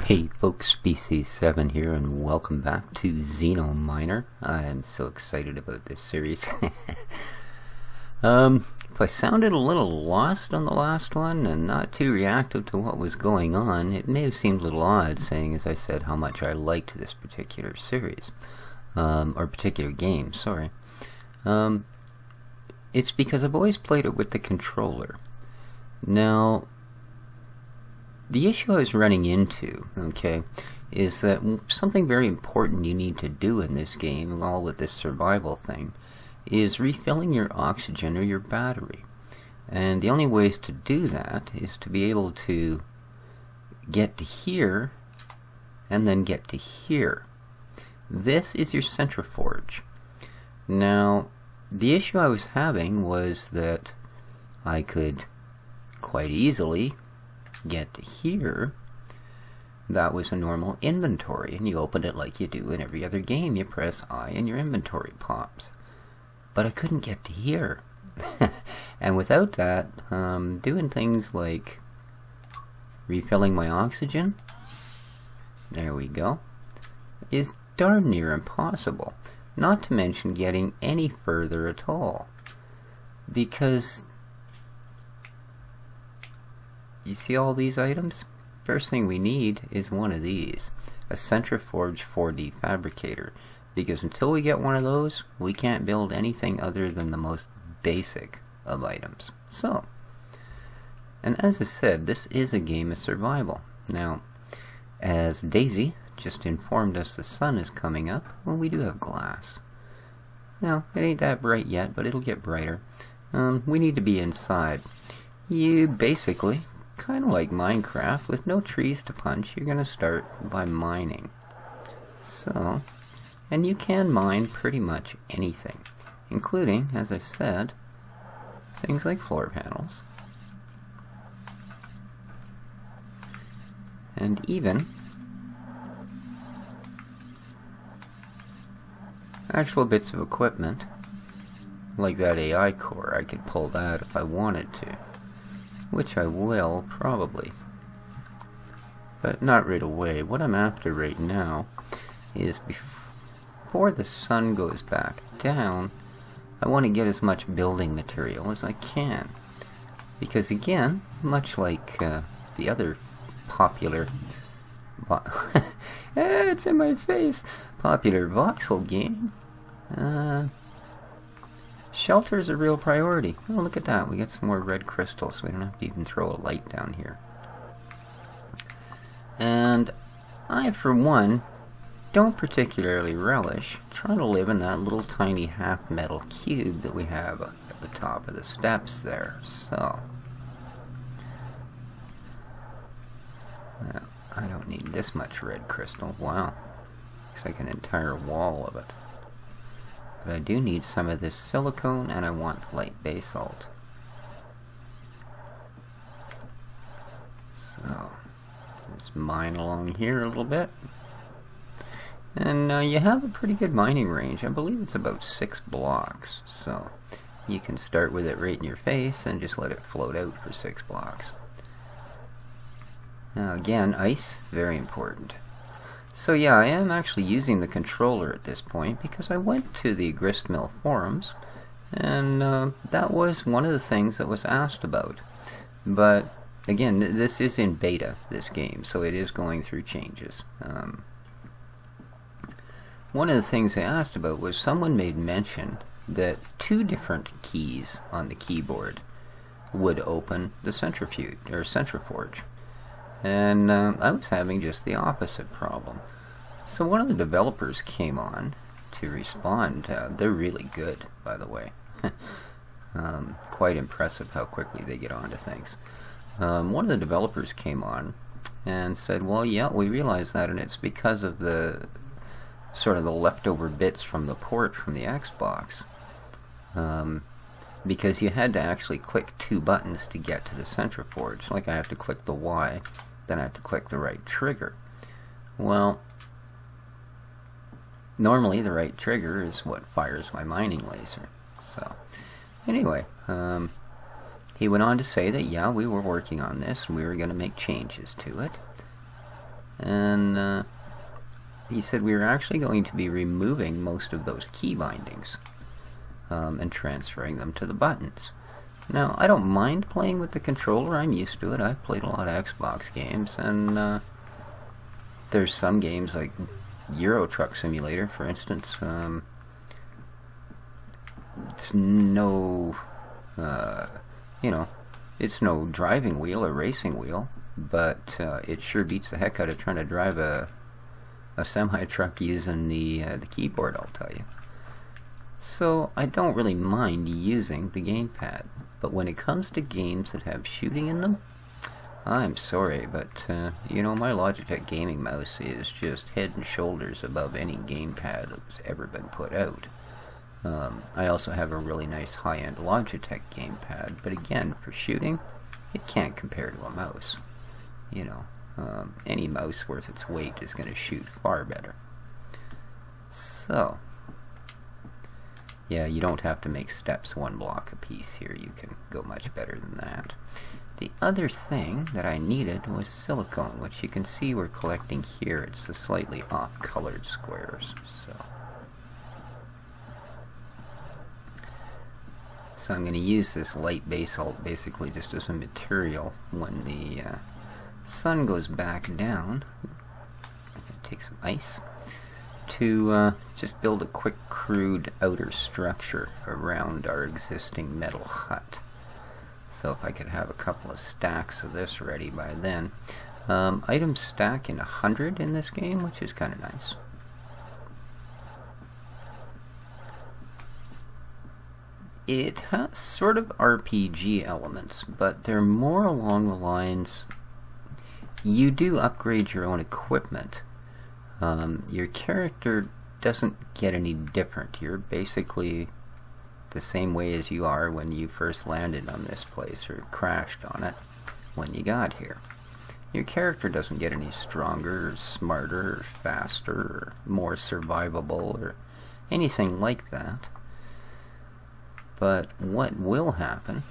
Hey folks, Species 7 here, and welcome back to XenoMiner. I am so excited about this series. If I sounded a little lost on the last one and not too reactive to what was going on, it may have seemed a little odd, saying, as I said, how much I liked this particular series. Or particular game, sorry. It's because I've always played it with the controller. Now, the issue I was running into, is that something very important you need to do in this game, all with this survival thing, is refilling your oxygen or your battery. And the only ways to do that is to be able to get to here and then get to here. This is your centriforge. Now, the issue I was having was that I could quite easily get to here. That was a normal inventory, and you open it like you do in every other game. You press I and your inventory pops. But I couldn't get to here. And without that, doing things like refilling my oxygen, there we go, is darn near impossible. Not to mention getting any further at all. Because you see all these items? First thing we need is one of these, a Centriforge 4D Fabricator, because until we get one of those, we can't build anything other than the most basic of items. So, and as I said, this is a game of survival. Now, as Daisy just informed us the sun is coming up, well, we do have glass. Now, it ain't that bright yet, but it'll get brighter. We need to be inside. You basically, kind of like Minecraft, with no trees to punch, you're going to start by mining. So, and you can mine pretty much anything, including, as I said, things like floor panels, and even actual bits of equipment, like that AI core. I could pull that if I wanted to. Which I will, probably. But not right away. What I'm after right now is before the sun goes back down, I want to get as much building material as I can. Because again, much like the other popular it's in my face, popular voxel game, shelter is a real priority. Oh, look at that. We get some more red crystals, so we don't have to even throw a light down here. And I, for one, don't particularly relish trying to live in that little tiny half-metal cube that we have at the top of the steps there. So, I don't need this much red crystal. Wow. Looks like an entire wall of it. But I do need some of this silicone, and I want the light basalt. So, let's mine along here a little bit. And you have a pretty good mining range. I believe it's about 6 blocks. So, you can start with it right in your face and just let it float out for 6 blocks. Now again, ice, very important. So yeah, I am actually using the controller at this point because I went to the Gristmill forums, and that was one of the things that was asked about. But again, this is in beta, this game, so it is going through changes. One of the things they asked about was someone made mention that 2 different keys on the keyboard would open the centrifuge, or centriforge. And I was having just the opposite problem. So one of the developers came on to respond. They're really good, by the way. Quite impressive how quickly they get onto things. One of the developers came on and said, well, yeah, we realize that, and it's because of the sort of the leftover bits from the port from the Xbox. Because you had to actually click 2 buttons to get to the centriforge. Like I have to click the Y, then I have to click the right trigger. Well, normally the right trigger is what fires my mining laser. So, anyway, he went on to say that, yeah, we were working on this, and we were going to make changes to it. and he said we were actually going to be removing most of those key bindings and transferring them to the buttons. Now, I don't mind playing with the controller. I'm used to it. I've played a lot of Xbox games, and there's some games like Euro Truck Simulator, for instance. It's no, it's no driving wheel or racing wheel, but it sure beats the heck out of trying to drive a semi-truck using the keyboard, I'll tell you. So I don't really mind using the gamepad, but when it comes to games that have shooting in them, I'm sorry, but my Logitech gaming mouse is just head and shoulders above any gamepad that's ever been put out. I also have a really nice high-end Logitech gamepad, but again, for shooting, it can't compare to a mouse. Any mouse worth its weight is going to shoot far better. So, yeah, you don't have to make steps one block a piece here. You can go much better than that. The other thing that I needed was silicone, which you can see we're collecting here. It's the slightly off-colored squares. So I'm going to use this light basalt basically just as a material when the sun goes back down. Take some ice to just build a quick, crude outer structure around our existing metal hut. So if I could have a couple of stacks of this ready by then. Items stack in 100 in this game, which is kind of nice. It has sort of RPG elements, but they're more along the lines, you do upgrade your own equipment. Your character doesn't get any different. You're basically the same way as you are when you first landed on this place or crashed on it when you got here. Your character doesn't get any stronger or smarter or faster or more survivable or anything like that. But what will happen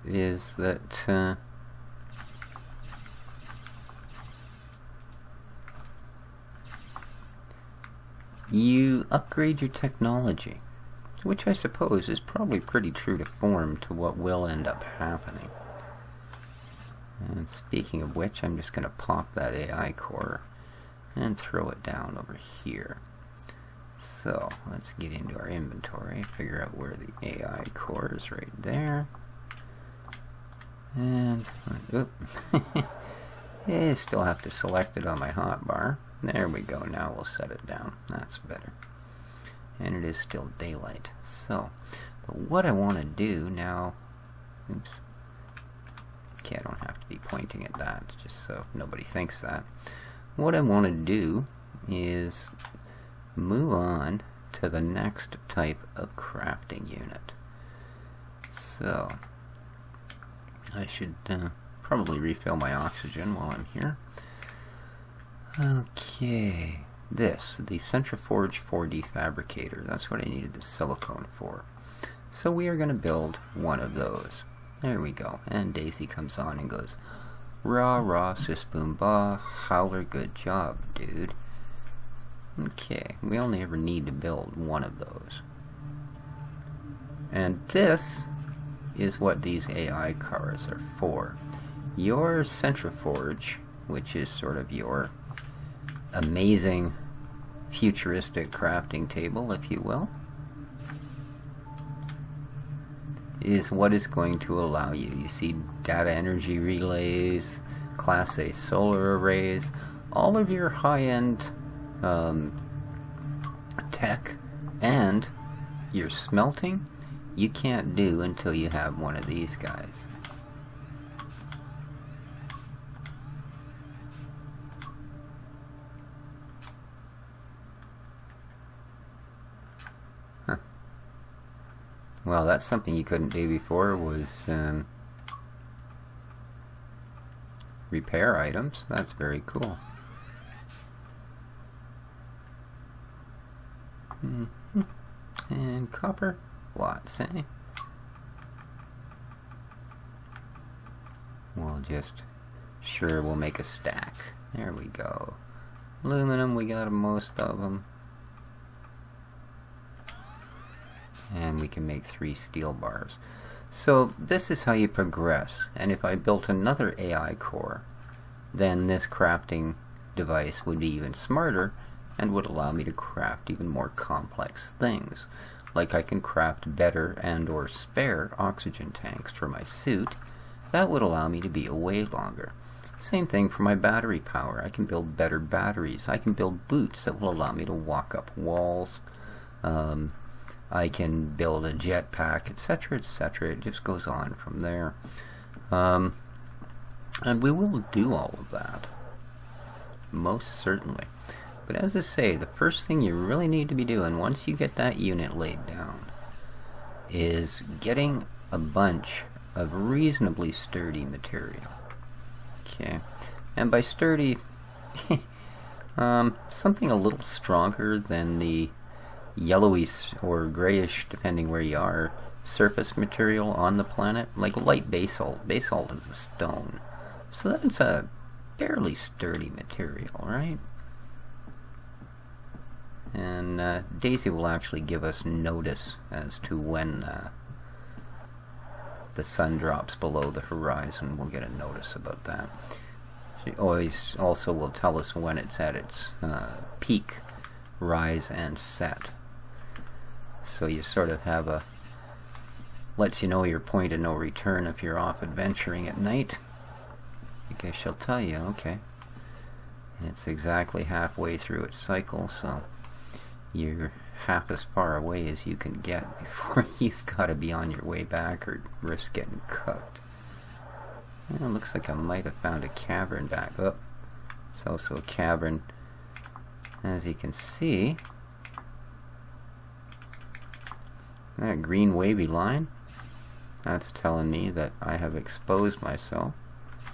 is that you upgrade your technology, which I suppose is probably pretty true to form to what will end up happening. And speaking of which, I'm just going to pop that AI core and throw it down over here. So let's get into our inventory, figure out where the AI core is right there. And I still have to select it on my hotbar. There we go, now we'll set it down. That's better. And it is still daylight. So, but what I want to do now, oops. Okay, I don't have to be pointing at that, just so nobody thinks that. What I want to do is move on to the next type of crafting unit. So, I should probably refill my oxygen while I'm here. Okay, the Centriforge 4D Fabricator, that's what I needed the silicone for. So we are going to build one of those. There we go. And Daisy comes on and goes, "Rah, rah, sis, boom, bah, howler, good job, dude." Okay, we only ever need to build one of those. And this is what these AI cars are for. Your Centriforge, which is sort of your amazing futuristic crafting table, if you will, is what is going to allow you. You see data energy relays, Class A solar arrays, all of your high-end tech and your smelting you can't do until you have one of these guys. Well, that's something you couldn't do before, was repair items. That's very cool. And copper. Lots, eh? We'll just... Sure, we'll make a stack. There we go. Aluminum, we got most of them. And we can make 3 steel bars. So this is how you progress. And if I built another AI core, then this crafting device would be even smarter and would allow me to craft even more complex things. Like I can craft better and or spare oxygen tanks for my suit. That would allow me to be away longer. Same thing for my battery power. I can build better batteries. I can build boots that will allow me to walk up walls. I can build a jetpack, etc., etc. It just goes on from there. And we will do all of that. Most certainly. But as I say, the first thing you really need to be doing once you get that unit laid down is getting a bunch of reasonably sturdy material. Okay. And by sturdy, something a little stronger than the yellowy or grayish, depending where you are, surface material on the planet, like light basalt. Basalt is a stone. So that's a fairly sturdy material, right? And Daisy will actually give us notice as to when the sun drops below the horizon. We'll get a notice about that. She always also will tell us when it's at its peak, rise, and set. So you sort of have a, lets you know your point of no return if you're off adventuring at night. I guess she'll tell you, okay. It's exactly halfway through its cycle, so you're half as far away as you can get before you've got to be on your way back or risk getting cooked. Well, it looks like I might have found a cavern back up. It's also a cavern, as you can see. That green wavy line, that's telling me that I have exposed myself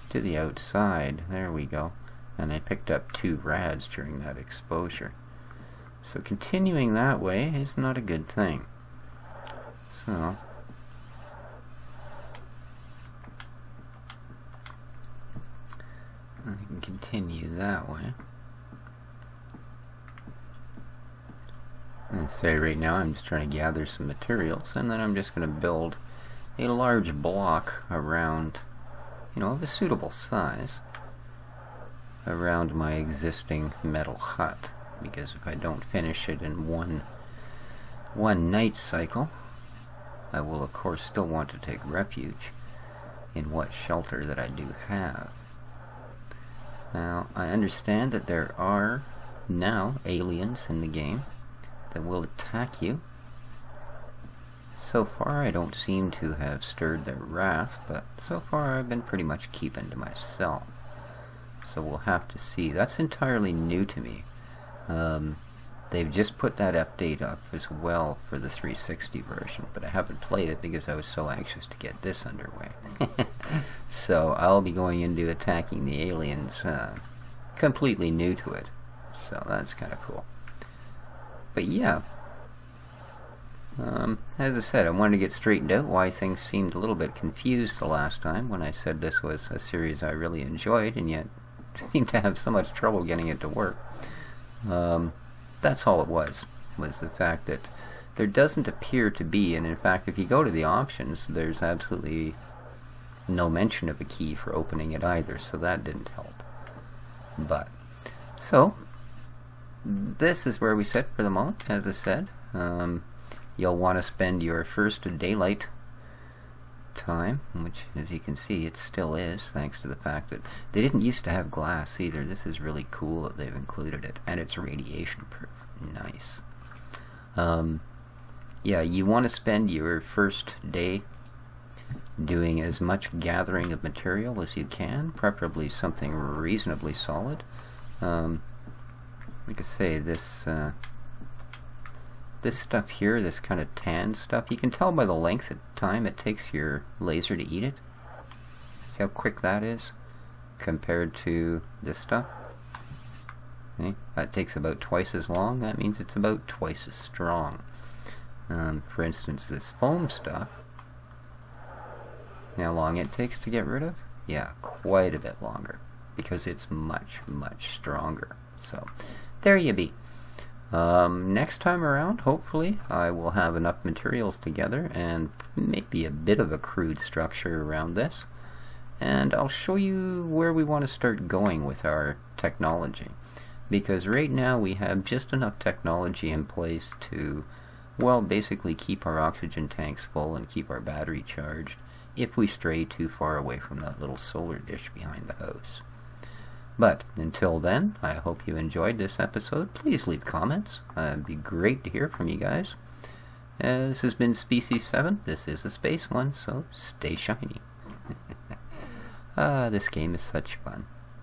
to the outside. There we go. And I picked up 2 rads during that exposure. So continuing that way is not a good thing. So I can continue that way. And say right now I'm just trying to gather some materials, and then I'm just going to build a large block around, of a suitable size around my existing metal hut, because if I don't finish it in one night cycle, I will of course still want to take refuge in what shelter that I do have. Now I understand that there are now aliens in the game that will attack you. So far I don't seem to have stirred their wrath, but so far I've been pretty much keeping to myself. So we'll have to see. That's entirely new to me. They've just put that update up as well for the 360 version, but I haven't played it because I was so anxious to get this underway. So I'll be going into attacking the aliens completely new to it. So that's kind of cool. But yeah, as I said, I wanted to get straightened out why things seemed a little bit confused the last time when I said this was a series I really enjoyed and yet seemed to have so much trouble getting it to work. That's all it was the fact that there doesn't appear to be, and in fact if you go to the options, there's absolutely no mention of a key for opening it either, so that didn't help. But, so, this is where we sit for the moment, as I said. You'll want to spend your first daylight time, which as you can see it still is, thanks to the fact that they didn't used to have glass either. This is really cool that they've included it, and it's radiation proof. Nice. Yeah, you want to spend your first day doing as much gathering of material as you can, preferably something reasonably solid. Like I say, this stuff here, this kind of tan stuff, you can tell by the length of time it takes your laser to eat it. See how quick that is compared to this stuff? Okay? That takes about twice as long. That means it's about twice as strong. For instance, this foam stuff. How long it takes to get rid of? Yeah, quite a bit longer, because it's much, much stronger. So, there you be. Next time around, hopefully, I will have enough materials together and maybe a bit of a crude structure around this. And I'll show you where we want to start going with our technology. Because right now we have just enough technology in place to, well, basically keep our oxygen tanks full and keep our battery charged if we stray too far away from that little solar dish behind the house. But until then, I hope you enjoyed this episode. Please leave comments. It'd be great to hear from you guys. This has been Species 7. This is a space one, so stay shiny. This game is such fun.